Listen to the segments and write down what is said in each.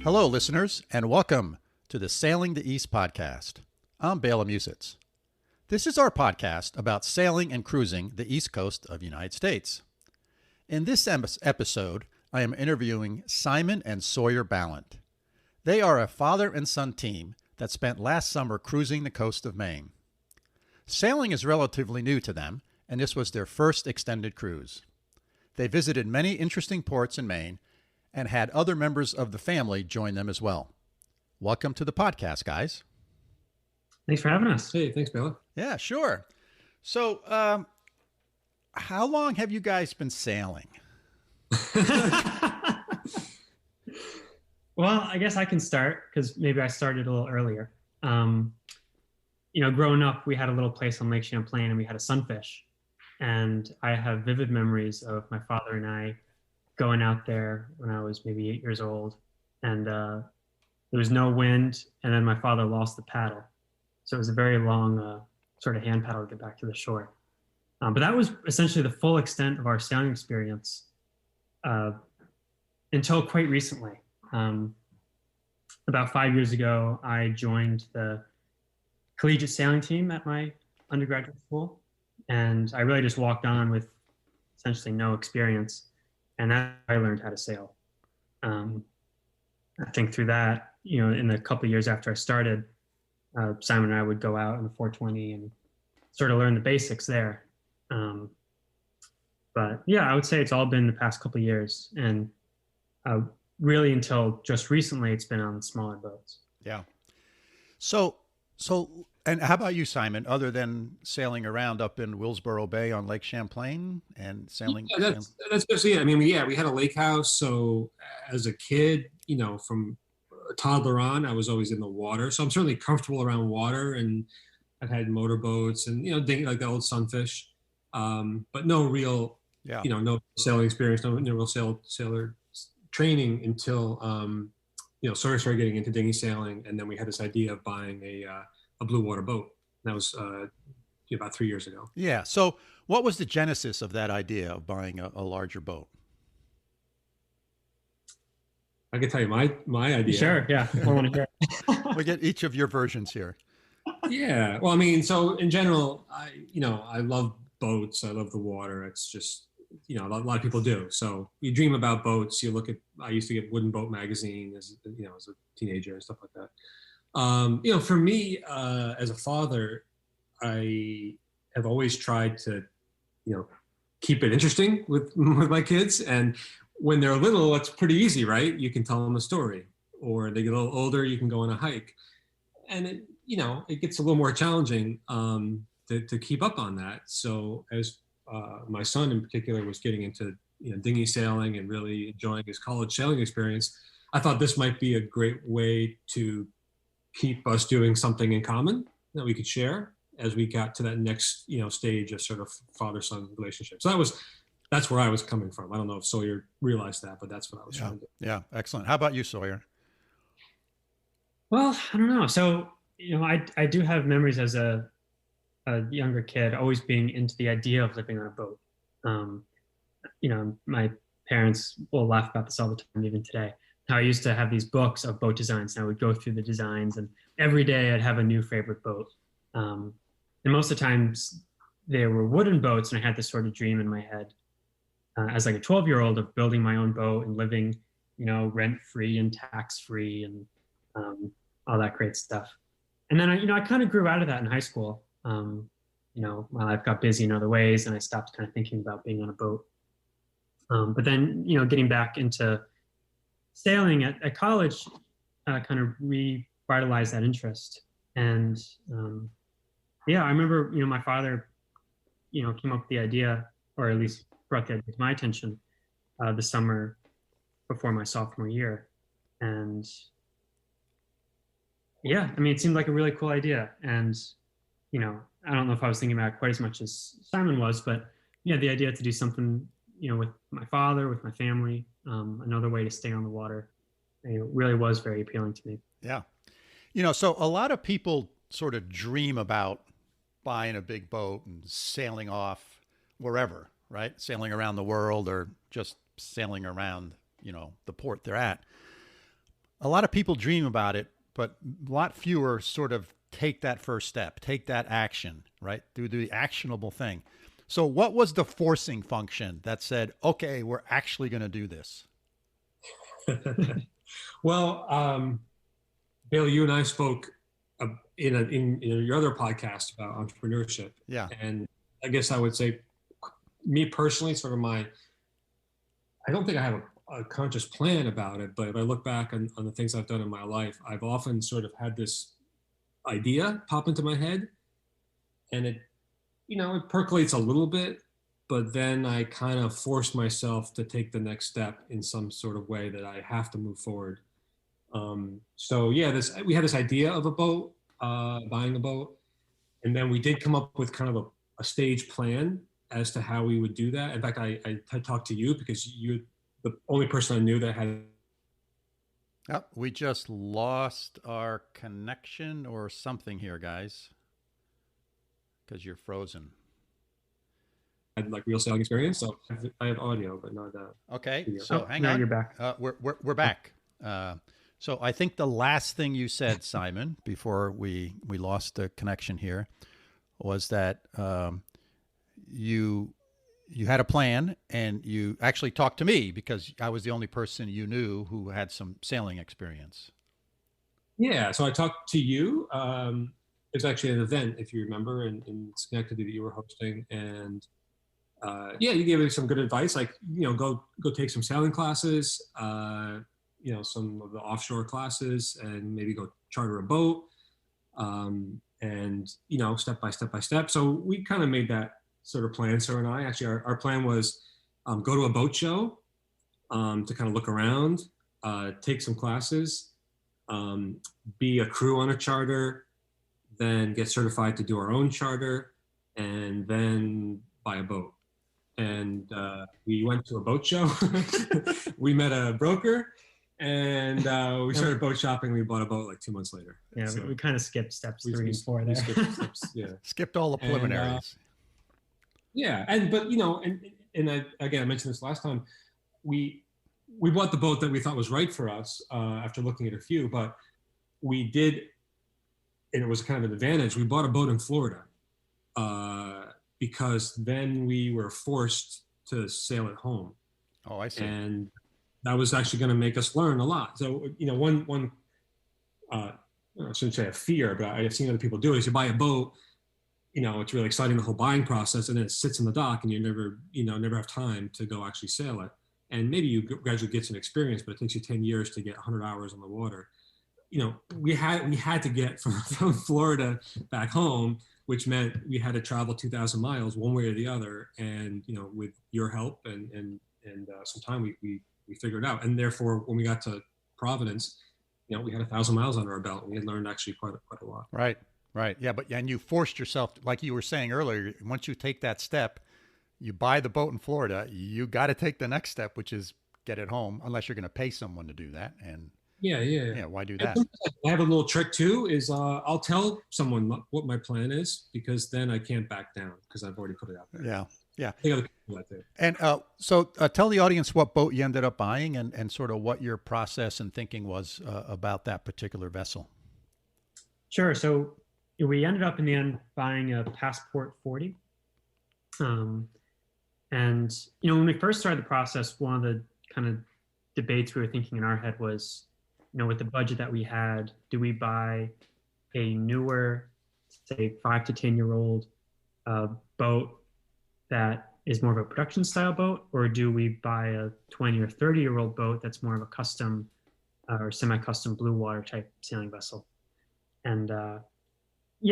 Hello, listeners, and welcome to the Sailing the East podcast. I'm Bela Musits. This is our podcast about sailing and cruising the east coast of the United States. In this episode, I am interviewing Simon and Sawyer Balint. They are a father and son team that spent last summer cruising the coast of Maine. Sailing is relatively new to them, and this was their first extended cruise. They visited many interesting ports in Maine and had other members of the family join them as well. Welcome to the podcast, guys. Thanks for having us. Hey, thanks, Bela. Yeah, sure. So, how long have you guys been sailing? Well, I guess I can start because maybe I started a little earlier. Growing up, we had a little place on Lake Champlain and we had a sunfish. And I have vivid memories of my father and I going out there when I was maybe 8 years old. And there was no wind. And then my father lost the paddle. So it was a very long sort of hand paddle to get back to the shore. But that was essentially the full extent of our sailing experience until quite recently. About 5 years ago, I joined the collegiate sailing team at my undergraduate school. And I really just walked on with essentially no experience. And that's how I learned how to sail. I think through that, in the couple of years after I started, Simon and I would go out in the 420 and sort of learn the basics there. But yeah, I would say it's all been the past couple of years. And really until just recently, it's been on smaller boats. Yeah. So, and how about you, Simon, other than sailing around up in Willsboro Bay on Lake Champlain and sailing? Yeah, that's basically it. I mean, we had a lake house. So as a kid, from a toddler on, I was always in the water. So I'm certainly comfortable around water, and I've had motorboats and, like the old Sunfish, but no real, no sailing experience, no real sailor training until, Sawyer started getting into dinghy sailing. And then we had this idea of buying a blue water boat. That was about 3 years ago. Yeah. So what was the genesis of that idea of buying a larger boat? I can tell you my idea. Sure. Yeah. I want to hear. We get each of your versions here. Yeah. Well, I mean, so in general, I love boats. I love the water. It's just, a lot of people do. So you dream about boats. I used to get Wooden Boat magazine as a teenager and stuff like that. For me, as a father, I have always tried to, keep it interesting with my kids. And when they're little, it's pretty easy, right? You can tell them a story, or they get a little older, you can go on a hike. And it gets a little more challenging to keep up on that. So as my son in particular was getting into dinghy sailing and really enjoying his college sailing experience, I thought this might be a great way to keep us doing something in common that we could share as we got to that next, stage of sort of father-son relationship. So that's where I was coming from. I don't know if Sawyer realized that, but that's what I was trying to do. Yeah. Excellent. How about you, Sawyer? Well, I don't know. So, I do have memories as a younger kid, always being into the idea of living on a boat. My parents will laugh about this all the time, even today. How I used to have these books of boat designs, and I would go through the designs, and every day I'd have a new favorite boat. And most of the times they were wooden boats, and I had this sort of dream in my head as like a 12-year-old of building my own boat and living, rent-free and tax-free and all that great stuff. And then I kind of grew out of that in high school. My life got busy in other ways, and I stopped kind of thinking about being on a boat. But then, getting back into sailing at college kind of revitalized that interest. And I remember, my father, came up with the idea, or at least brought the idea to my attention the summer before my sophomore year. And it seemed like a really cool idea. And, I don't know if I was thinking about it quite as much as Simon was, but the idea to do something, with my father, with my family, another way to stay on the water, it really was very appealing to me. Yeah. So a lot of people sort of dream about buying a big boat and sailing off wherever, right? Sailing around the world or just sailing around, the port they're at. a lot of people dream about it, but a lot fewer sort of take that first step, take that action, right? Do the actionable thing. So what was the forcing function that said, okay, we're actually going to do this? Well, Bill, you and I spoke in your other podcast about entrepreneurship. Yeah. And I guess I would say, me personally, sort of I don't think I have a conscious plan about it, but if I look back on the things I've done in my life, I've often sort of had this idea pop into my head, and it percolates a little bit, but then I kind of force myself to take the next step in some sort of way that I have to move forward. So yeah, we had this idea of a boat, buying a boat, and then we did come up with kind of a stage plan as to how we would do that. In fact, I talked to you because you're the only person I knew that had. Oh, we just lost our connection or something here, guys, because you're frozen. Had like real sailing experience, so I have audio, but not okay. video. So hang on, now you're back. We're back. So I think the last thing you said, Simon, before we lost the connection here, was that you had a plan, and you actually talked to me because I was the only person you knew who had some sailing experience. Yeah, so I talked to you. It was actually an event, if you remember, in Schenectady that you were hosting, and yeah, you gave me some good advice, like go take some sailing classes, some of the offshore classes, and maybe go charter a boat, and step by step. So we kind of made that sort of plan. So and I actually, our plan was go to a boat show, to kind of look around, take some classes, be a crew on a charter, then get certified to do our own charter, and then buy a boat. And we went to a boat show. We met a broker, and we started boat shopping. We bought a boat like 2 months later. Yeah, so we kind of skipped steps 3 and 4 there. Skipped steps, yeah. Skipped all the preliminaries. Yeah, but again, I mentioned this last time. We bought the boat that we thought was right for us after looking at a few, but we did, and it was kind of an advantage. We bought a boat in Florida because then we were forced to sail at home. Oh, I see. And that was actually going to make us learn a lot. So one I shouldn't say a fear, but I've seen other people do it. Is you buy a boat. It's really exciting, the whole buying process, and then it sits in the dock, and you never have time to go actually sail it. And maybe you gradually get some experience, but it takes you 10 years to get 100 hours on the water. We had to get from Florida back home, which meant we had to travel 2,000 miles one way or the other. And with your help and some time, we figured it out. And therefore, when we got to Providence, we had 1,000 miles under our belt. We had learned actually quite a lot. Right. Yeah, and you forced yourself, like you were saying earlier, once you take that step, you buy the boat in Florida, you got to take the next step, which is get it home, unless you're going to pay someone to do that. And yeah, why do that? I have a little trick too, is I'll tell someone what my plan is, because then I can't back down because I've already put it out there. Yeah. I think other people like that. And so tell the audience what boat you ended up buying and sort of what your process and thinking was about that particular vessel. Sure. So we ended up in the end buying a Passport 40. And, when we first started the process, one of the kind of debates we were thinking in our head was, with the budget that we had, do we buy a newer, say 5 to 10 year old boat that is more of a production style boat, or do we buy a 20 or 30 year old boat that's more of a custom or semi-custom blue water type sailing vessel? And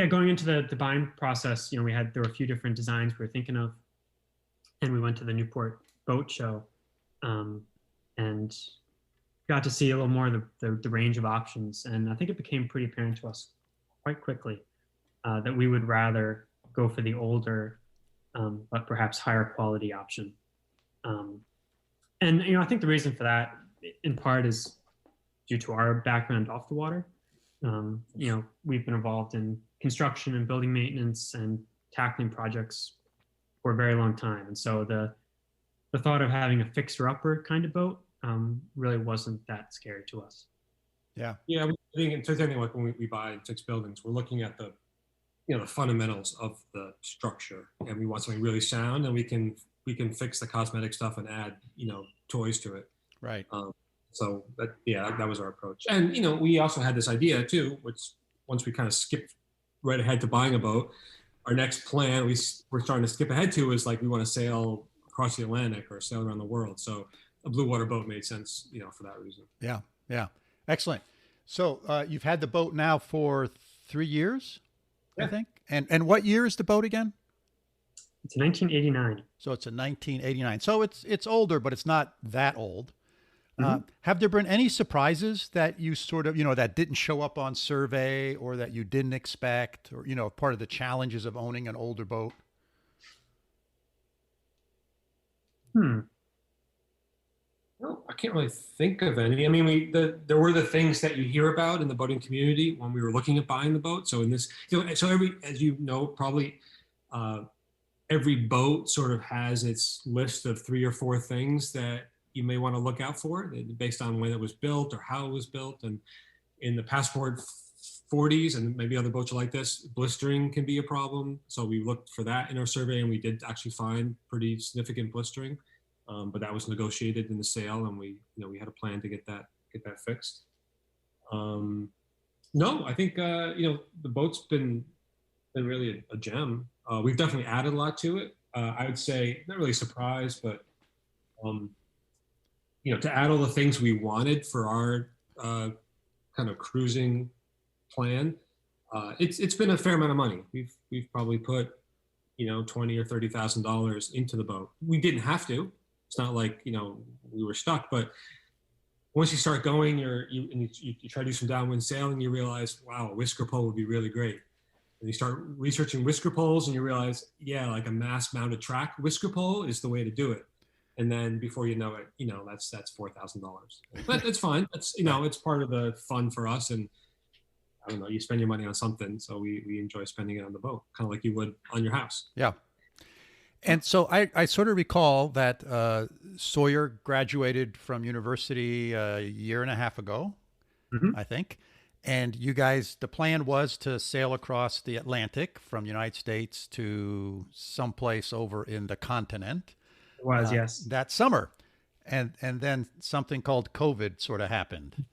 going into the buying process, there were a few different designs we were thinking of, and we went to the Newport Boat Show, and got to see a little more of the range of options. And I think it became pretty apparent to us quite quickly that we would rather go for the older, but perhaps higher quality option. And I think the reason for that, in part, is due to our background off the water. We've been involved in construction and building maintenance and tackling projects for a very long time. And so the thought of having a fixer-upper kind of boat really wasn't that scary to us. Yeah. Yeah, I think it's anything like when we buy and fix buildings, we're looking at the the fundamentals of the structure, and we want something really sound, and we can fix the cosmetic stuff and add toys to it. Right. So that was our approach. And we also had this idea too, which once we kind of skipped right ahead to buying a boat, our next plan we're starting to skip ahead to is like we want to sail across the Atlantic or sail around the world. So a blue water boat made sense, for that reason. Yeah. Yeah. Excellent. So you've had the boat now for 3 years, I think. And what year is the boat again? It's 1989. So it's a 1989. So it's older, but it's not that old. Mm-hmm. Have there been any surprises that you sort of, that didn't show up on survey or that you didn't expect, or, part of the challenges of owning an older boat? No, I can't really think of any. I mean, there were the things that you hear about in the boating community when we were looking at buying the boat. So in this, so as probably every boat sort of has its list of 3 or 4 things that you may want to look out for based on when it was built or how it was built. And in the Passport 40s, and maybe other boats are like this, blistering can be a problem. So we looked for that in our survey, and we did actually find pretty significant blistering. But that was negotiated in the sale, and we had a plan to get that fixed. No, I think the boat's been really a gem. We've definitely added a lot to it. I would say not really surprised, but to add all the things we wanted for our kind of cruising plan, it's been a fair amount of money. We've probably put $20,000 or $30,000 into the boat. We didn't have to. It's not like we were stuck, but once you start going, you try to do some downwind sailing, you realize, wow, a whisker pole would be really great. And you start researching whisker poles, and you realize, like a mast-mounted track whisker pole is the way to do it. And then before you know it, that's $4,000. But it's fine. That's it's part of the fun for us. And I don't know, you spend your money on something, so we enjoy spending it on the boat, kind of like you would on your house. Yeah. And so I sort of recall that Sawyer graduated from university a year and a half ago, Mm-hmm. I think. And you guys, the plan was to sail across the Atlantic from the United States to someplace over in the continent. It was, yes. That summer. And then something called COVID sort of happened.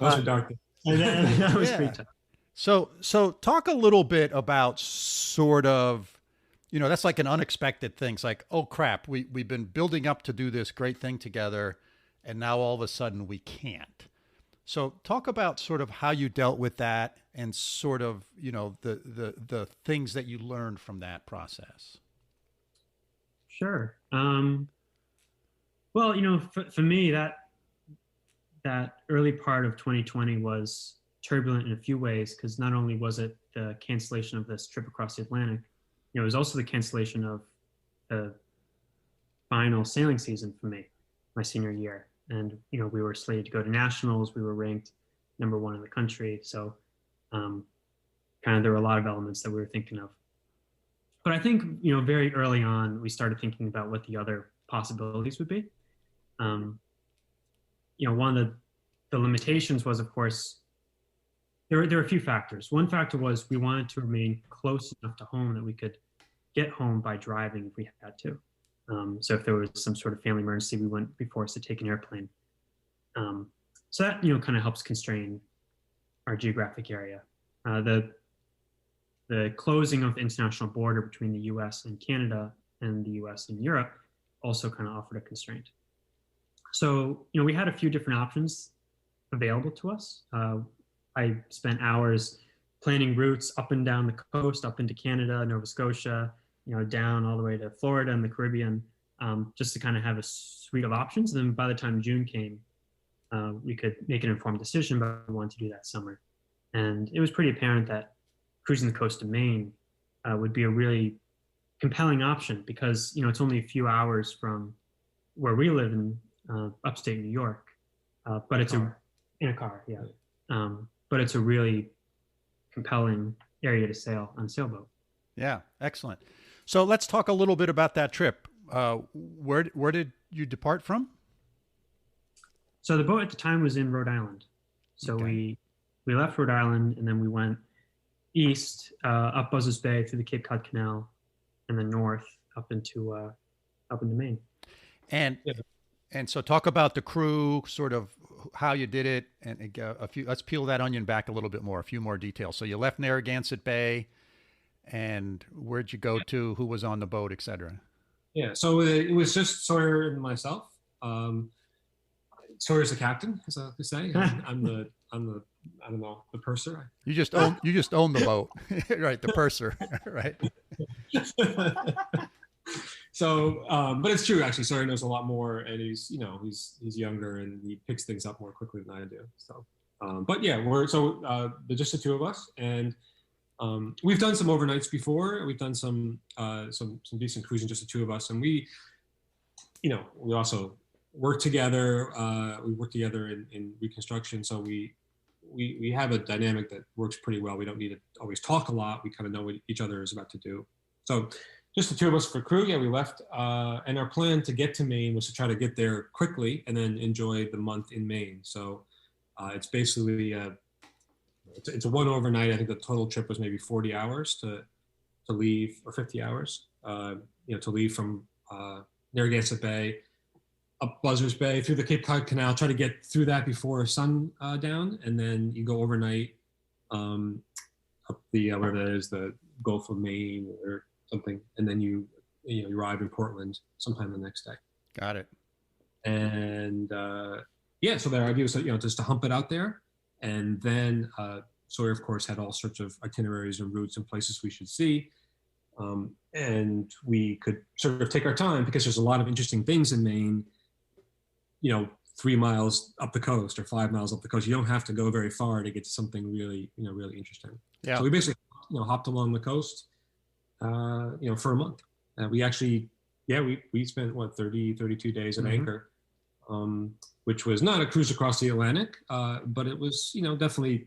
Those are dark days. That was Yeah. pretty tough. So talk a little bit about sort of, that's like an unexpected thing. It's like, oh crap, we've been building up to do this great thing together, and now all of a sudden we can't. So talk about sort of how you dealt with that and sort of, the things that you learned from that process. Sure. Well, for me, that early part of 2020 was turbulent in a few ways, because not only was it the cancellation of this trip across the Atlantic, it was also the cancellation of the final sailing season for me, my senior year. And, we were slated to go to nationals. We were ranked #1 in the country. So kind of there were a lot of elements that we were thinking of. But I think, very early on, we started thinking about what the other possibilities would be. One of the limitations was, of course, there were a few factors. One factor was we wanted to remain close enough to home that we could get home by driving if we had to. So if there was some sort of family emergency, we wouldn't be forced to take an airplane. So that, kind of helps constrain our geographic area. The closing of the international border between the US and Canada and the US and Europe also kind of offered a constraint. So, we had a few different options available to us. I spent hours planning routes up and down the coast, up into Canada, Nova Scotia, down all the way to Florida and the Caribbean, just to kind of have a suite of options. And then by the time June came, we could make an informed decision about what we wanted to do that summer. And it was pretty apparent that cruising the coast of Maine would be a really compelling option, because, it's only a few hours from where we live in upstate New York. But it's in a car, yeah. But it's a really compelling area to sail on a sailboat. Yeah, excellent. So let's talk a little bit about that trip. Where did you depart from? So the boat at the time was in Rhode Island. So Okay. we left Rhode Island and then we went east, up Buzzards Bay through the Cape Cod Canal, and then north up into Maine. And Yeah. and so talk about the crew, sort of how you did it, and a few. Let's peel that onion back a little bit more. A few more details. So you left Narragansett Bay, and where'd you go to? Who was on the boat, etc. Yeah, so it was just Sawyer and myself. Sawyer's the captain, as I could say. I'm the I don't know, the purser. You just own the boat, right? The purser, right? So, but it's true actually. Sawyer knows a lot more, and he's younger and he picks things up more quickly than I do. So, but yeah, there's just the two of us, and we've done some overnights before. We've done some decent cruising, just the two of us, and we also work together. We work together in reconstruction, so we have a dynamic that works pretty well. We don't need to always talk a lot. We kind of know what each other is about to do. So just the two of us for crew. Yeah, we left, and our plan to get to Maine was to try to get there quickly and then enjoy the month in Maine. So it's basically it's a one overnight. I think the total trip was maybe 40 hours to leave, or 50 hours. To leave from Narragansett Bay, up Buzzards Bay, through the Cape Cod Canal, try to get through that before sundown, and then you go overnight up the whatever that is, the Gulf of Maine or something, and then you arrive in Portland sometime the next day. Got it. And so their idea was just to hump it out there, and then Sawyer, of course, had all sorts of itineraries and routes and places we should see. And we could sort of take our time because there's a lot of interesting things in Maine, 3 miles up the coast or 5 miles up the coast. You don't have to go very far to get to something really, really interesting. Yeah. So we basically, hopped along the coast, for a month. And we actually, we spent 32 days at anchor, which was not a cruise across the Atlantic, but it was, definitely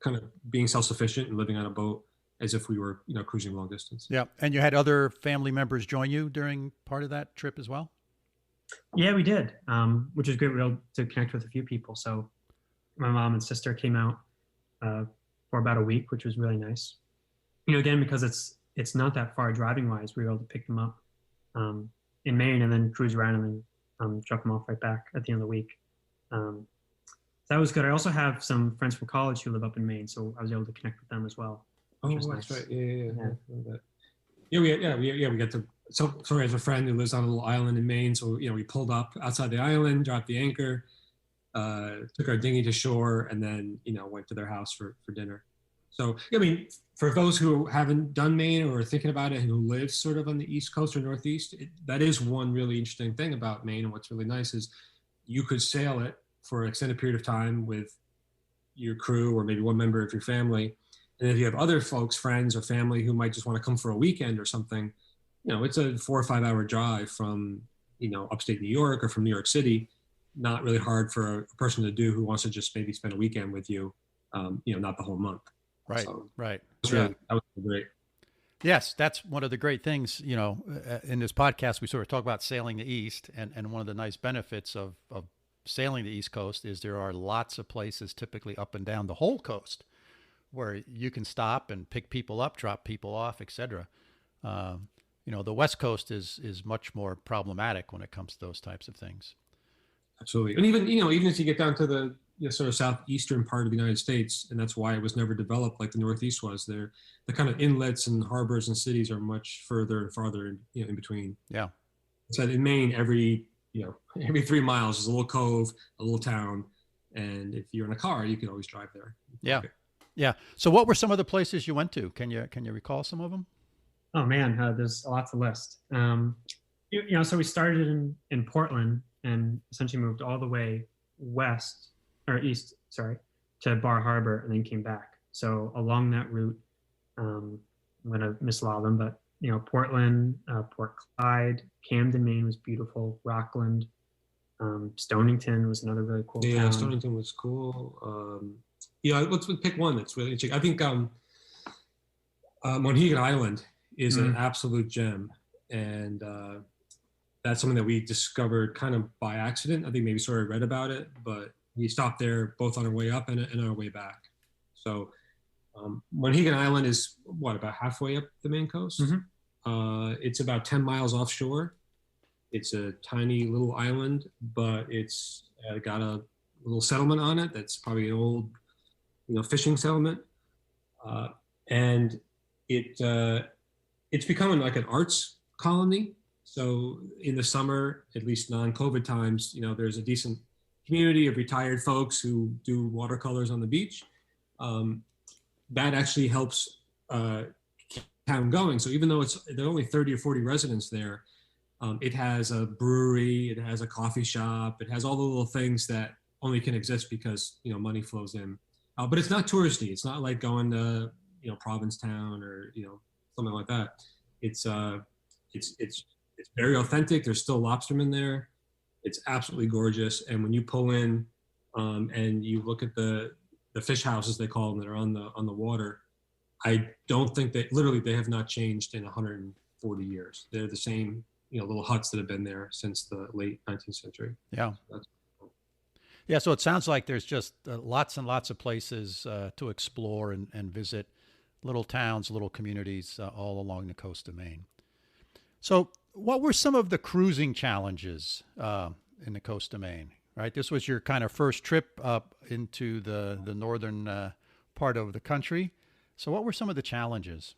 kind of being self-sufficient and living on a boat as if we were, cruising long distance. Yeah. And you had other family members join you during part of that trip as well? Yeah, we did, which was great. We were able to connect with a few people. So my mom and sister came out for about a week, which was really nice. Again, because it's not that far driving wise, we were able to pick them up in Maine and then cruise around and then drop them off right back at the end of the week. So that was good. I also have some friends from college who live up in Maine, so I was able to connect with them as well. Oh, that's nice. Right. Yeah. We got to. So Sawyer has a friend who lives on a little island in Maine. So we pulled up outside the island, dropped the anchor, took our dinghy to shore, and then went to their house for dinner. So for those who haven't done Maine or are thinking about it and who live sort of on the East Coast or Northeast, that is one really interesting thing about Maine. And what's really nice is you could sail it for an extended period of time with your crew or maybe one member of your family. And if you have other folks, friends or family who might just want to come for a weekend or something, it's a 4 or 5 hour drive from, upstate New York or from New York City. Not really hard for a person to do who wants to just maybe spend a weekend with you, not the whole month. Right. So right. That was great. Yes, that's one of the great things, in this podcast, we sort of talk about sailing the East, and one of the nice benefits of sailing the East Coast is there are lots of places typically up and down the whole coast where you can stop and pick people up, drop people off, etc. The West Coast is much more problematic when it comes to those types of things. Absolutely. And even as you get down to the sort of southeastern part of the United States, and that's why it was never developed like the Northeast was, the kind of inlets and harbors and cities are much further and farther in between. Yeah. So in Maine, every 3 miles is a little cove, a little town. And if you're in a car, you can always drive there. Yeah. Okay. Yeah. So what were some of the places you went to? Can you recall some of them? Oh man, there's a lot to list. So we started in Portland and essentially moved all the way east, to Bar Harbor, and then came back. So along that route, I'm gonna miss a lot of them, but Portland, Port Clyde, Camden, Maine was beautiful. Rockland, Stonington was another really cool town. Yeah, Stonington was cool. Let's pick one that's really interesting. I think Mohegan Island is an absolute gem, and that's something that we discovered kind of by accident. I think maybe sort of read about it, but we stopped there both on our way up and our way back. So Mohegan Island is about halfway up the Maine coast. It's about 10 miles offshore. It's a tiny little island, but it's got a little settlement on it that's probably an old, fishing settlement, and it's becoming like an arts colony. So in the summer, at least non-COVID times, there's a decent community of retired folks who do watercolors on the beach. That actually helps keep town going. So even though there are only 30 or 40 residents there, it has a brewery, it has a coffee shop, it has all the little things that only can exist because money flows in. But it's not touristy. It's not like going to Provincetown or something like that. It's very authentic. There's still lobstermen there. It's absolutely gorgeous. And when you pull in and you look at the fish houses, they call them, that are on the water, I don't think they have not changed in 140 years. They're the same little huts that have been there since the late 19th century. Yeah. So that's cool. Yeah. So it sounds like there's just lots and lots of places to explore and visit, little towns, little communities all along the coast of Maine. So what were some of the cruising challenges in the coast of Maine, right? This was your kind of first trip up into the northern part of the country. So what were some of the challenges?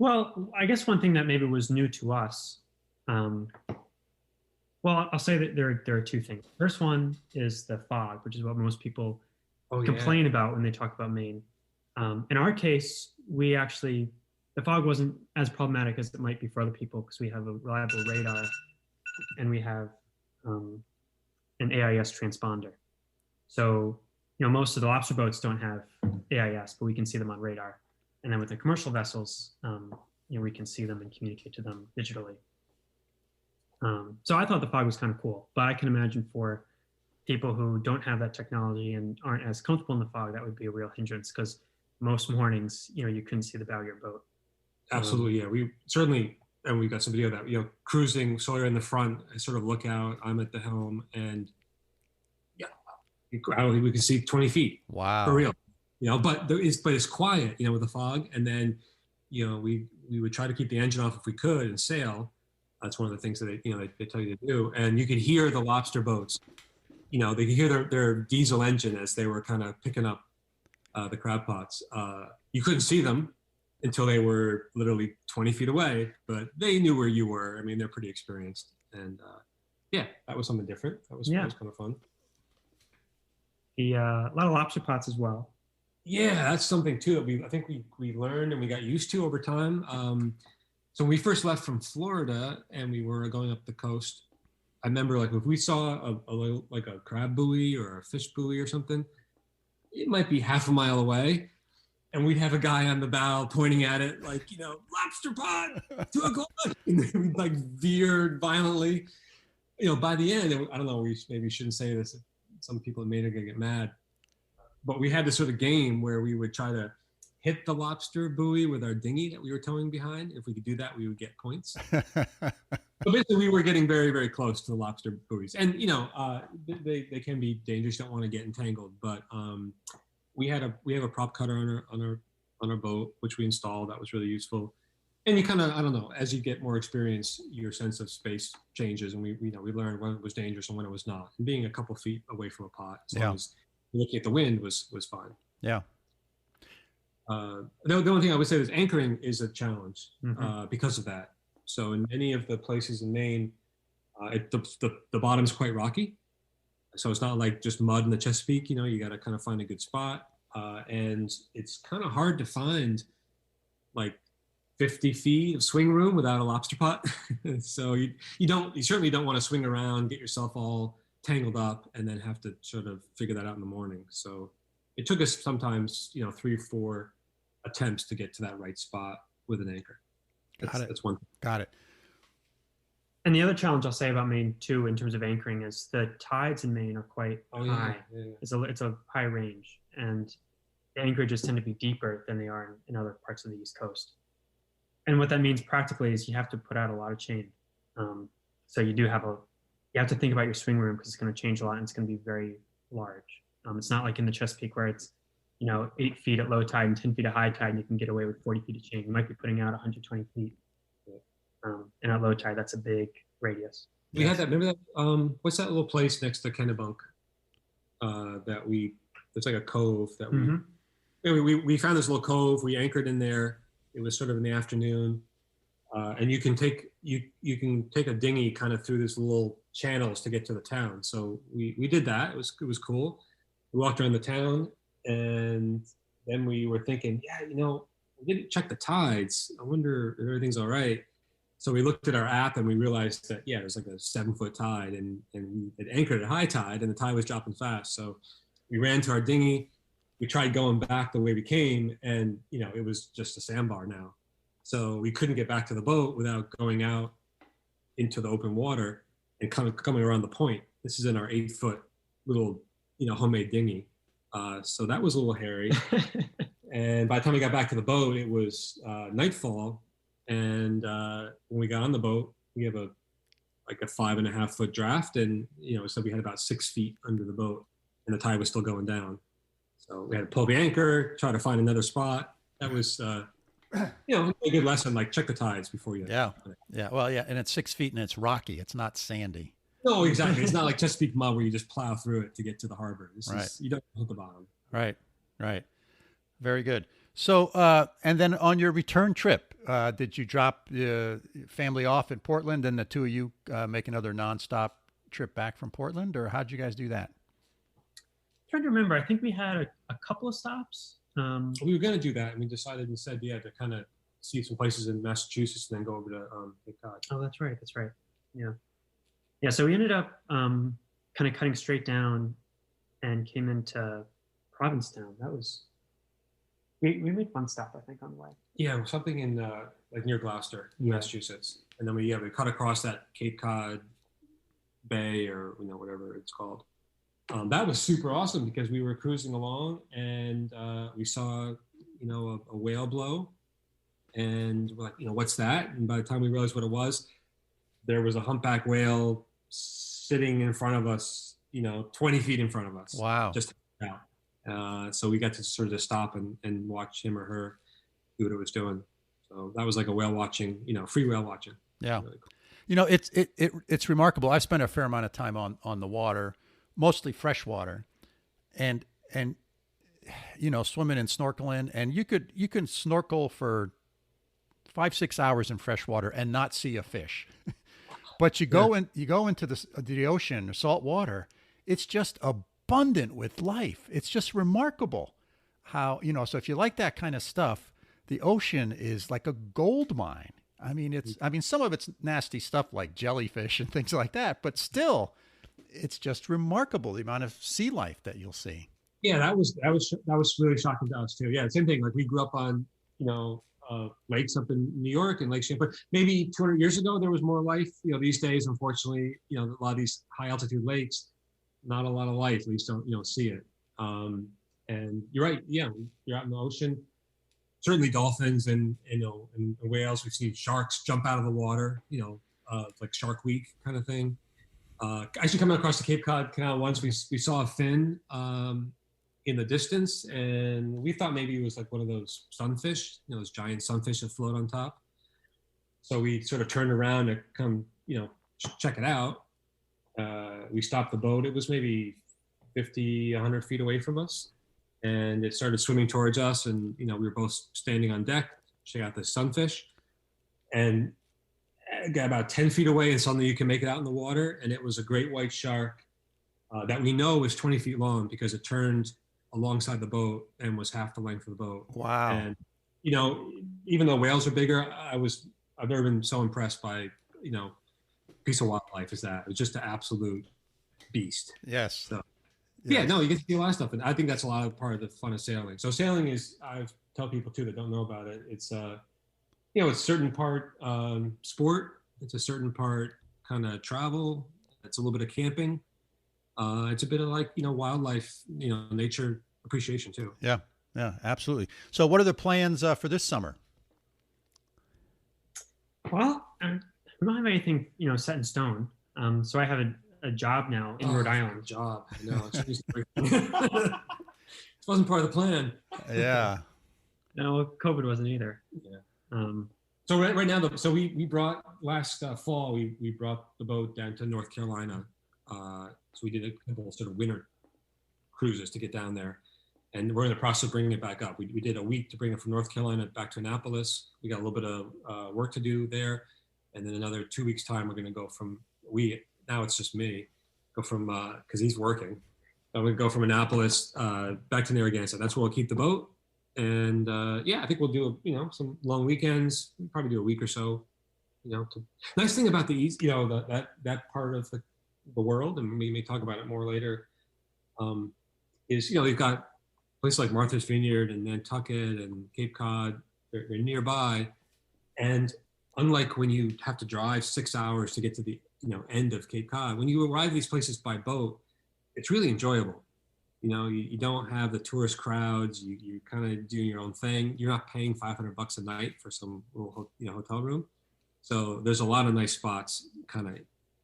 Well, I guess one thing that maybe was new to us, well, I'll say that there are two things. First one is the fog, which is what most people complain about when they talk about Maine. In our case, the fog wasn't as problematic as it might be for other people because we have a reliable radar and we have an AIS transponder. So, most of the lobster boats don't have AIS, but we can see them on radar. And then with the commercial vessels, we can see them and communicate to them digitally. So I thought the fog was kind of cool, but I can imagine for people who don't have that technology and aren't as comfortable in the fog, that would be a real hindrance because most mornings, you couldn't see the bow of your boat. Absolutely, yeah. We certainly, and we got some video of that, cruising, Sawyer in the front, I sort of look out, I'm at the helm, and I don't think we could see 20 feet. Wow. For real. But it's quiet, with the fog. And then, we would try to keep the engine off if we could and sail. That's one of the things that they tell you to do. And you could hear the lobster boats. They could hear their diesel engine as they were kind of picking up the crab pots. You couldn't see them until they were literally 20 feet away, but they knew where you were. I mean, they're pretty experienced. And that was something different. That was kind of fun. A lot of lobster pots as well. Yeah, that's something too that I think we learned and we got used to over time. So when we first left from Florida and we were going up the coast, I remember like if we saw a crab buoy or a fish buoy or something, it might be half a mile away, and we'd have a guy on the bow pointing at it like, lobster pot, 2 o'clock, and we'd like veer violently. By the end, I don't know, we maybe shouldn't say this. Some people in Maine are gonna get mad. But we had this sort of game where we would try to hit the lobster buoy with our dinghy that we were towing behind. If we could do that, we would get points. So basically, we were getting very, very close to the lobster buoys. And, they can be dangerous. You don't want to get entangled. But we have a prop cutter on our boat, which we installed. That was really useful. And you kind of, I don't know, as you get more experience, your sense of space changes. And we learned when it was dangerous and when it was not. And being a couple feet away from a pot, as long as looking at the wind was fine. Yeah. The only thing I would say is anchoring is a challenge because of that. So in many of the places in Maine, the bottom's quite rocky. So it's not like just mud in the Chesapeake. You got to kind of find a good spot, and it's kind of hard to find like 50 feet of swing room without a lobster pot. So you certainly don't want to swing around, get yourself all tangled up, and then have to sort of figure that out in the morning. So it took us sometimes 3 or 4 attempts to get to that right spot with an anchor. That's one thing. Got it. And the other challenge I'll say about Maine too, in terms of anchoring, is the tides in Maine are quite high. Yeah. It's a high range, and the anchorages tend to be deeper than they are in other parts of the East Coast. And what that means practically is you have to put out a lot of chain. So you have to think about your swing room because it's going to change a lot and it's going to be very large. It's not like in the Chesapeake where it's, 8 feet at low tide and 10 feet at high tide and you can get away with 40 feet of chain. You might be putting out 120 feet. And at low tide, that's a big radius. We had that. Remember that? What's that little place next to Kennebunk? It's like a cove that we found this little cove. We anchored in there. It was sort of in the afternoon, and you can take a dinghy kind of through these little channels to get to the town. So we did that. It was cool. We walked around the town, and then we were thinking, we didn't check the tides. I wonder if everything's all right. So we looked at our app and we realized that, there's like a 7-foot tide and we had anchored at high tide and the tide was dropping fast. So we ran to our dinghy. We tried going back the way we came and, it was just a sandbar now. So we couldn't get back to the boat without going out into the open water and coming around the point. This is in our 8-foot little, homemade dinghy. So that was a little hairy. And by the time we got back to the boat, it was nightfall. And when we got on the boat, we have a 5.5-foot draft, and so we had about 6 feet under the boat, and the tide was still going down. So we had to pull the anchor, try to find another spot. That was a good lesson. Like check the tides before you. Yeah. Well, and it's 6 feet and it's rocky. It's not sandy. No, exactly. It's not like Chesapeake mud where you just plow through it to get to the harbor. You don't hit the bottom. Right. Very good. So, and then on your return trip, did you drop the family off in Portland and the two of you make another nonstop trip back from Portland, or how'd you guys do that? I'm trying to remember. I think we had a couple of stops. We were going to do that, and we decided instead, to kind of see some places in Massachusetts and then go over to Cape Cod. Oh, that's right. Yeah. So we ended up kind of cutting straight down and came into Provincetown. That was. We made one stop, I think, on the way. Yeah, something in like near Gloucester, Massachusetts, and then we cut across that Cape Cod Bay or whatever it's called. That was super awesome because we were cruising along and we saw a whale blow, and we're like, what's that? And by the time we realized what it was, there was a humpback whale sitting in front of us, 20 feet in front of us. Wow! Just out. So we got to sort of just stop and watch him or her do what it was doing. So that was like a whale watching, free whale watching. Yeah. Really cool. It's remarkable. I've spent a fair amount of time on the water, mostly freshwater, and swimming and snorkeling, and you can snorkel for 5-6 hours in freshwater and not see a fish. But you go into the ocean, salt water, it's just abundant with life. It's just remarkable how, so if you like that kind of stuff, the ocean is like a gold mine. I mean, some of it's nasty stuff like jellyfish and things like that, but still it's just remarkable the amount of sea life that you'll see. Yeah, that was really shocking to us too. Yeah, same thing. Like we grew up on, lakes up in New York and Lake Champlain. Maybe 200 years ago, there was more life. These days, unfortunately, a lot of these high altitude lakes, not a lot of life. At least don't see it. And you're right. Yeah, you're out in the ocean. Certainly dolphins and whales. We've seen sharks jump out of the water. Like Shark Week kind of thing. Actually, coming across the Cape Cod Canal once, we saw a fin in the distance, and we thought maybe it was like one of those sunfish. Those giant sunfish that float on top. So we sort of turned around to come, check it out. We stopped the boat. It was maybe 50, 100 feet away from us. And it started swimming towards us. And, we were both standing on deck, check out this sunfish. And got about 10 feet away, and suddenly you can make it out in the water. And it was a great white shark that we know was 20 feet long because it turned alongside the boat and was half the length of the boat. Wow. And, even though whales are bigger, I've never been so impressed by, piece of wildlife as that. It was just an absolute beast. Yes. So, yeah, no, you get to see a lot of stuff. And I think that's a lot of part of the fun of sailing. So sailing is, I tell people too that don't know about it, it's, it's a certain part sport. It's a certain part kind of travel. It's a little bit of camping. It's a bit of like, wildlife, nature appreciation too. Yeah, absolutely. So what are the plans for this summer? Well, we don't have anything, set in stone. So I have a job now in Rhode Island. Job. I know. It wasn't part of the plan. Yeah. No, COVID wasn't either. Yeah. So right now, so we brought last fall, we brought the boat down to North Carolina. So we did a couple sort of winter cruises to get down there. And we're in the process of bringing it back up. We did a week to bring it from North Carolina back to Annapolis. We got a little bit of work to do there. And then another 2 weeks time, we're going to go from, now it's just me, go from, because he's working. I'm going to go from Annapolis back to Narragansett. That's where we'll keep the boat. And I think we'll do, some long weekends. We'll probably do a week or so. Nice thing about the East, that part of the world, and we may talk about it more later, is, you've got places like Martha's Vineyard and Nantucket and Cape Cod. They're nearby. And unlike when you have to drive 6 hours to get to the end of Cape Cod, when you arrive these places by boat, it's really enjoyable. You don't have the tourist crowds. You kind of doing your own thing. You're not paying $500 a night for some little hotel room. So there's a lot of nice spots kind of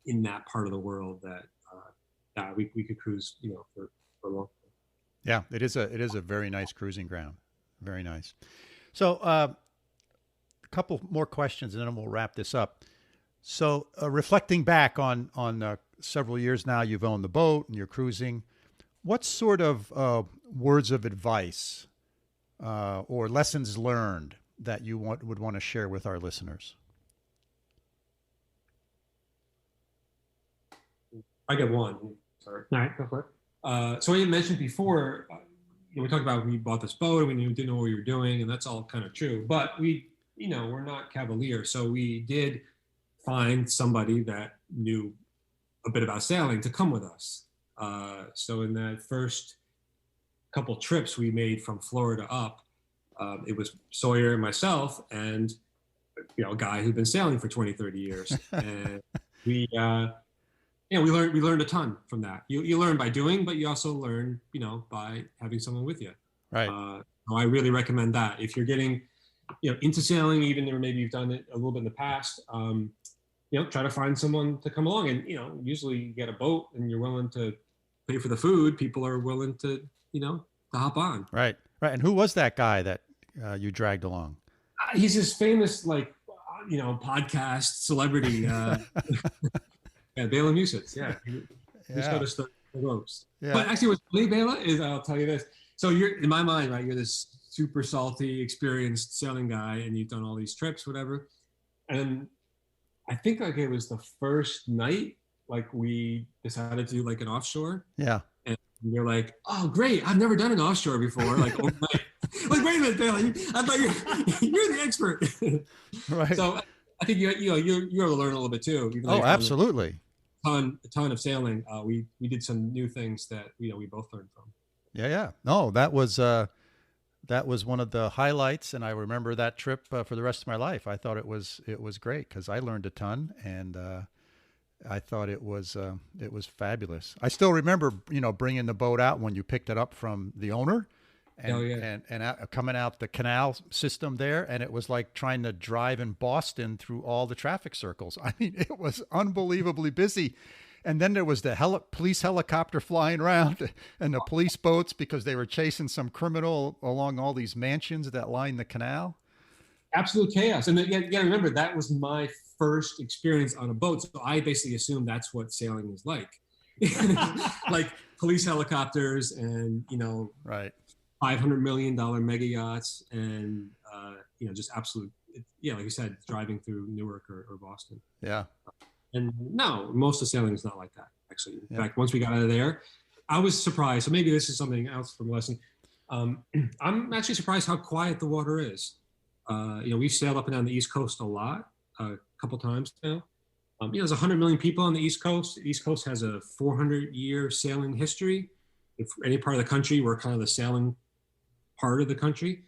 in that part of the world that we could cruise for a long time. Yeah, it is a very nice cruising ground. Very nice. So a couple more questions and then we'll wrap this up. So reflecting back on several years now, you've owned the boat and you're cruising. What sort of words of advice or lessons learned that you would want to share with our listeners? I got one. Sorry. All right, go for it. So we mentioned before, we talked about we bought this boat and we didn't know what we were doing, and that's all kind of true. But we, we're not cavalier, so we did find somebody that knew a bit about sailing to come with us. So in that first couple trips we made from Florida up, it was Sawyer and myself and a guy who'd been sailing for 20, 30 years, and we learned a ton from that. You learn by doing, but you also learn, by having someone with you. Right. I really recommend that. If you're getting, into sailing, even or maybe you've done it a little bit in the past, try to find someone to come along. And, usually you get a boat and you're willing to pay for the food. People are willing to, to hop on. Right. Right. And who was that guy that you dragged along? He's this famous, podcast celebrity. Yeah, Bela Musits. Yeah, he's got us the ropes. Yeah. But actually, what's funny, Bela, is I'll tell you this. So you're, in my mind, right? You're this super salty, experienced sailing guy, and you've done all these trips, whatever. And I think it was the first night, we decided to do an offshore. Yeah. And you're like, oh, great! I've never done an offshore before. Overnight. Wait a minute, Bela. I thought you're the expert. Right. So I think you're able to learn a little bit too. Oh, absolutely. A ton of sailing. We did some new things that we both learned from. Yeah. No, that was one of the highlights, and I remember that trip for the rest of my life. I thought it was great because I learned a ton, and I thought it was fabulous. I still remember bringing the boat out when you picked it up from the owner. And, coming out the canal system there, and it was like trying to drive in Boston through all the traffic circles. I mean, it was unbelievably busy. And then there was the police helicopter flying around and the police boats because they were chasing some criminal along all these mansions that line the canal. Absolute chaos. And you got to remember, that was my first experience on a boat. So I basically assumed that's what sailing is like. Police helicopters and, right. $500 million mega yachts and, just absolute, like you said, driving through Newark or Boston. Yeah. And no, most of sailing is not like that, actually. In fact, once we got out of there, I was surprised. So maybe this is something else from a lesson. I'm actually surprised how quiet the water is. We've sailed up and down the East Coast a lot, a couple times now. There's 100 million people on the East Coast. The East Coast has a 400-year sailing history. If any part of the country, we're kind of the sailing part of the country.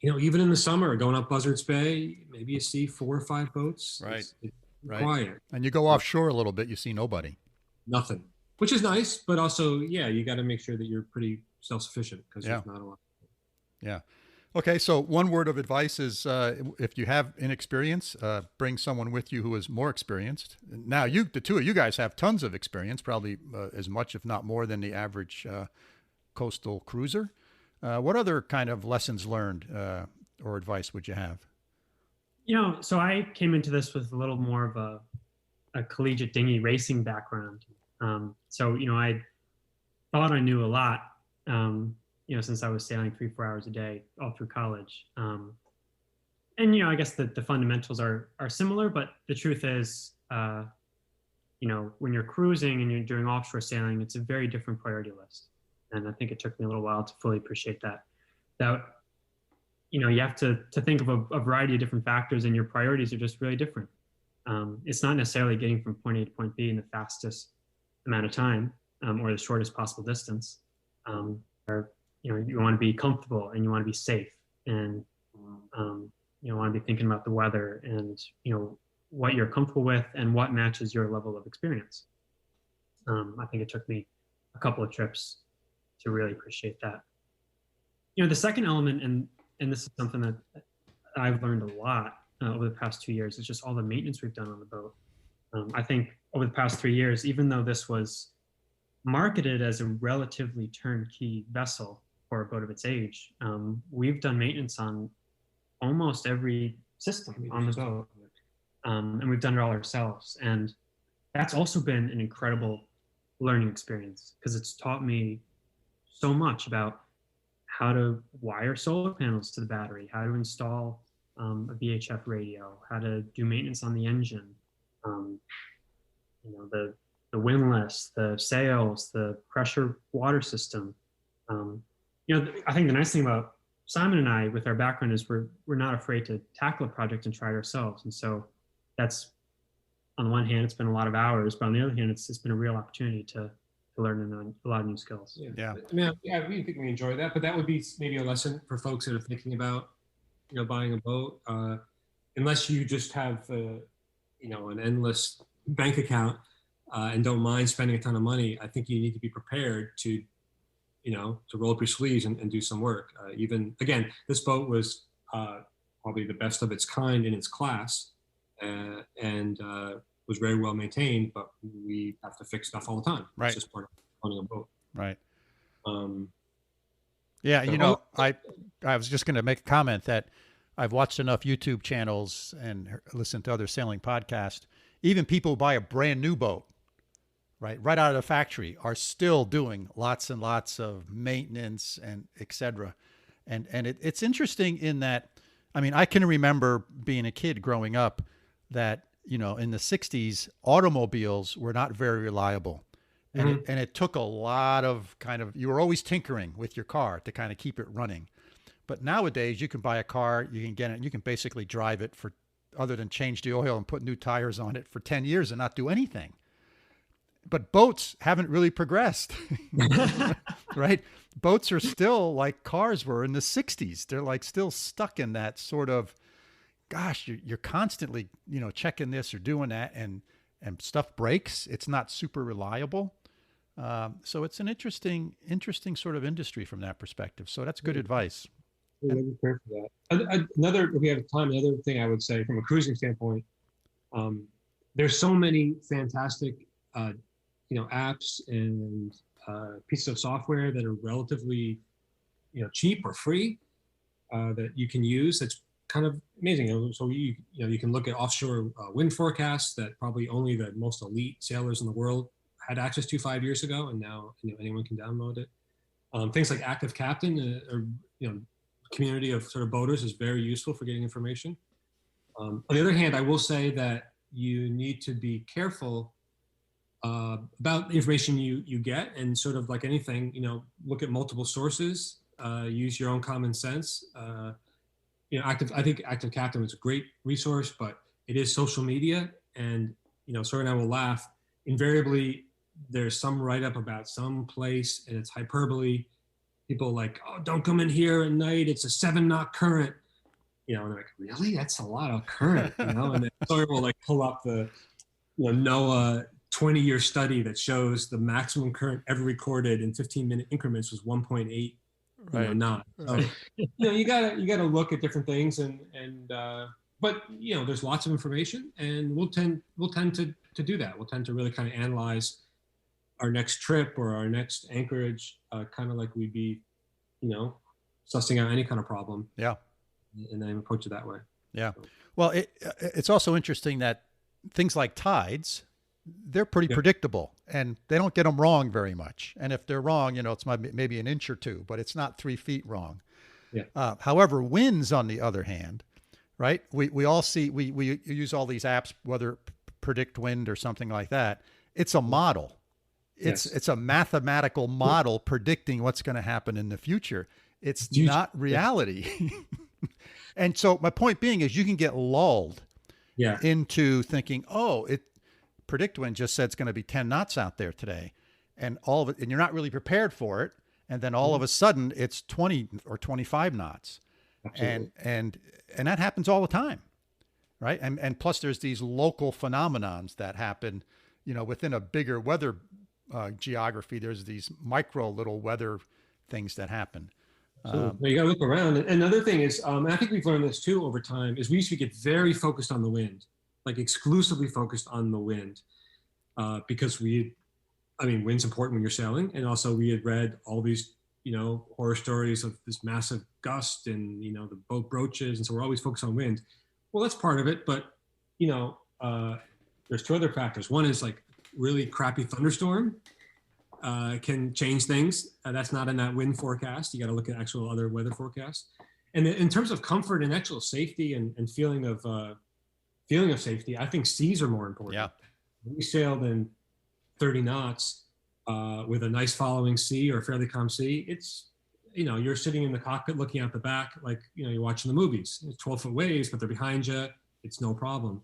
Even in the summer, going up Buzzards Bay, maybe you see 4 or 5 boats. Right. It's right. Quiet. And you go offshore a little bit, you see nobody. Nothing, which is nice, but also, you got to make sure that you're pretty self-sufficient because there's not a lot. Yeah. Okay, so one word of advice is if you have inexperience, bring someone with you who is more experienced. Now, the two of you guys have tons of experience, probably as much, if not more, than the average coastal cruiser. What other kind of lessons learned or advice would you have? So I came into this with a little more of a collegiate dinghy racing background. I thought I knew a lot, since I was sailing 3-4 hours a day all through college. I guess the fundamentals are similar, but the truth is, when you're cruising and you're doing offshore sailing, it's a very different priority list. And I think it took me a little while to fully appreciate that. You have to think of a variety of different factors, and your priorities are just really different. It's not necessarily getting from point A to point B in the fastest amount of time or the shortest possible distance. You want to be comfortable and you want to be safe, and you want to be thinking about the weather and what you're comfortable with and what matches your level of experience. I think it took me a couple of trips to really appreciate that. The second element, and this is something that I've learned a lot over the past 2 years, is just all the maintenance we've done on the boat. I think over the past 3 years, even though this was marketed as a relatively turnkey vessel for a boat of its age, we've done maintenance on almost every system on the boat. And we've done it all ourselves. And that's also been an incredible learning experience, because it's taught me so much about how to wire solar panels to the battery, how to install a VHF radio, how to do maintenance on the engine, the windlass, the sails, the pressure water system. I think the nice thing about Simon and I, with our background, is we're not afraid to tackle a project and try it ourselves. And so that's, on the one hand, it's been a lot of hours, but on the other hand, it's been a real opportunity to learn a lot of new skills. Yeah. I mean, we think we enjoy that, but that would be maybe a lesson for folks that are thinking about, buying a boat. Unless you just have, an endless bank account and don't mind spending a ton of money, I think you need to be prepared to roll up your sleeves and do some work. Again, this boat was probably the best of its kind in its class, and was very well maintained, but we have to fix stuff all the time. Right. It's just part of owning a boat. Right. I was just going to make a comment that I've watched enough YouTube channels and listened to other sailing podcasts. Even people who buy a brand new boat, right out of the factory, are still doing lots and lots of maintenance and et cetera. And it's interesting in that, I mean, I can remember being a kid growing up that, in the 60s, automobiles were not very reliable. And, it took a lot of you were always tinkering with your car to kind of keep it running. But nowadays you can buy a car, you can get it, and you can basically drive it for, other than change the oil and put new tires on it, for 10 years and not do anything. But boats haven't really progressed, right? Boats are still like cars were in the 60s. They're like still stuck in that sort of, gosh, you're constantly, checking this or doing that, and stuff breaks. It's not super reliable. So it's an interesting sort of industry from that perspective. So that's good advice. Yeah, be prepared for that. Another, if we have time, another thing I would say from a cruising standpoint, there's so many fantastic, apps and pieces of software that are relatively, cheap or free that you can use. That's kind of amazing. So you can look at offshore wind forecasts that probably only the most elite sailors in the world had access to 5 years ago, and now anyone can download it. Things like Active Captain, or community of sort of boaters, is very useful for getting information. On the other hand, I will say that you need to be careful about the information you get, and sort of like anything, look at multiple sources, use your own common sense. I think Active Captain was a great resource, but it is social media, and Sawyer and I will laugh. Invariably, there's some write-up about some place, and it's hyperbole. People like, oh, don't come in here at night. It's a 7-knot current. And they're like, really? That's a lot of current, And then Sawyer will pull up the, NOAA 20-year study that shows the maximum current ever recorded in 15-minute increments was 1.8 not. So, you gotta look at different things but there's lots of information, and we'll tend to do that. We'll tend to really kind of analyze our next trip or our next anchorage, kind of like we'd be, sussing out any kind of problem. Yeah. And then approach it that way. Yeah. Well, it's also interesting that things like tides, they're pretty predictable, and they don't get them wrong very much. And if they're wrong, it's maybe an inch or two, but it's not 3 feet wrong. Yeah. However, winds, on the other hand, right? We all see, we use all these apps, whether Predict Wind or something like that. It's a model. It's a mathematical model predicting what's going to happen in the future. It's not reality. And so my point being is you can get lulled into thinking, Predict Wind just said it's going to be 10 knots out there today. And all of it, and you're not really prepared for it. And then all of a sudden it's 20 or 25 knots. Absolutely. And that happens all the time. Right. And plus there's these local phenomenons that happen, within a bigger weather geography. There's these micro little weather things that happen. So you got to look around. And another thing is, and I think we've learned this too over time, is we used to get very focused on the wind, like exclusively focused on the wind, because wind's important when you're sailing. And also we had read all these, horror stories of this massive gust and, the boat broaches. And so we're always focused on wind. Well, that's part of it. But, there's two other factors. One is like really crappy thunderstorm. Can change things. That's not in that wind forecast. You got to look at actual other weather forecasts. And in terms of comfort and actual safety and feeling of safety, I think seas are more important. Yeah. We sailed in 30 knots with a nice following sea or a fairly calm sea. It's, you're sitting in the cockpit looking out the back like, you're watching the movies. It's 12-foot waves, but they're behind you. It's no problem.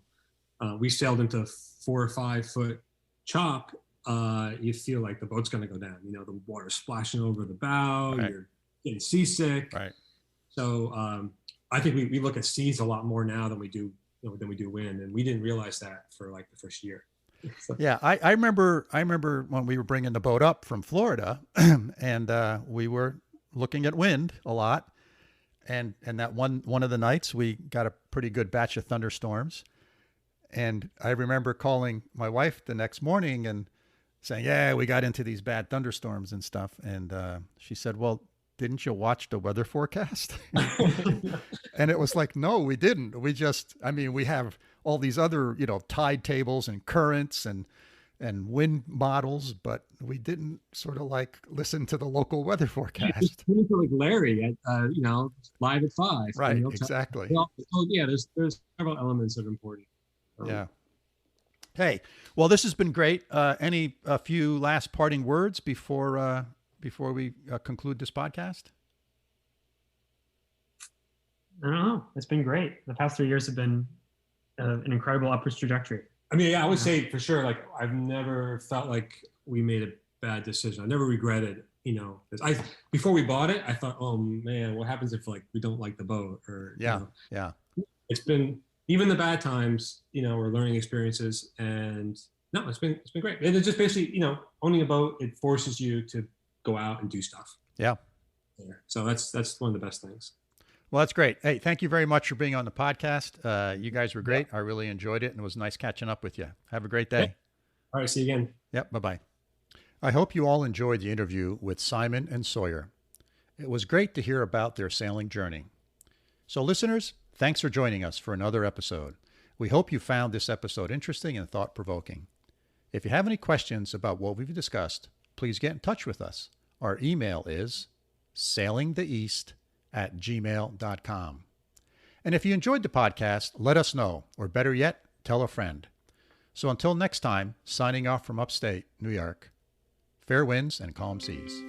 We sailed into 4 or 5 foot chop. You feel like the boat's going to go down. The water's splashing over the bow. Right. You're getting seasick. Right. So I think we look at seas a lot more now than we do wind, and we didn't realize that for like the first year. So. Yeah, I remember when we were bringing the boat up from Florida, and we were looking at wind a lot, and that one of the nights we got a pretty good batch of thunderstorms, and I remember calling my wife the next morning and saying, yeah, we got into these bad thunderstorms and stuff. And she said, well, didn't you watch the weather forecast? And it was like, no, we didn't. We have all these other, tide tables and currents and wind models, but we didn't sort of like listen to the local weather forecast. Like Larry at, live at 5. Right, exactly. There's several elements that are important. Yeah. Hey, well, this has been great. A few last parting words before we conclude this podcast? I don't know. It's been great. The past 3 years have been an incredible upwards trajectory. I would say for sure, like I've never felt like we made a bad decision. I never regretted, before we bought it, I thought, oh man, what happens if like we don't like the boat or, yeah. It's been, even the bad times, were learning experiences, and no, it's been great. And it's just basically, owning a boat, it forces you to go out and do stuff. Yeah. So that's one of the best things. Well, that's great. Hey, thank you very much for being on the podcast. You guys were great. I really enjoyed it, and it was nice catching up with you. Have a great day. Yeah. All right. See you again. Yep. Bye-bye. I hope you all enjoyed the interview with Simon and Sawyer. It was great to hear about their sailing journey. So listeners, thanks for joining us for another episode. We hope you found this episode interesting and thought-provoking. If you have any questions about what we've discussed, please get in touch with us. Our email is sailingtheeast@gmail.com. And if you enjoyed the podcast, let us know, or better yet, tell a friend. So until next time, signing off from upstate New York, fair winds and calm seas.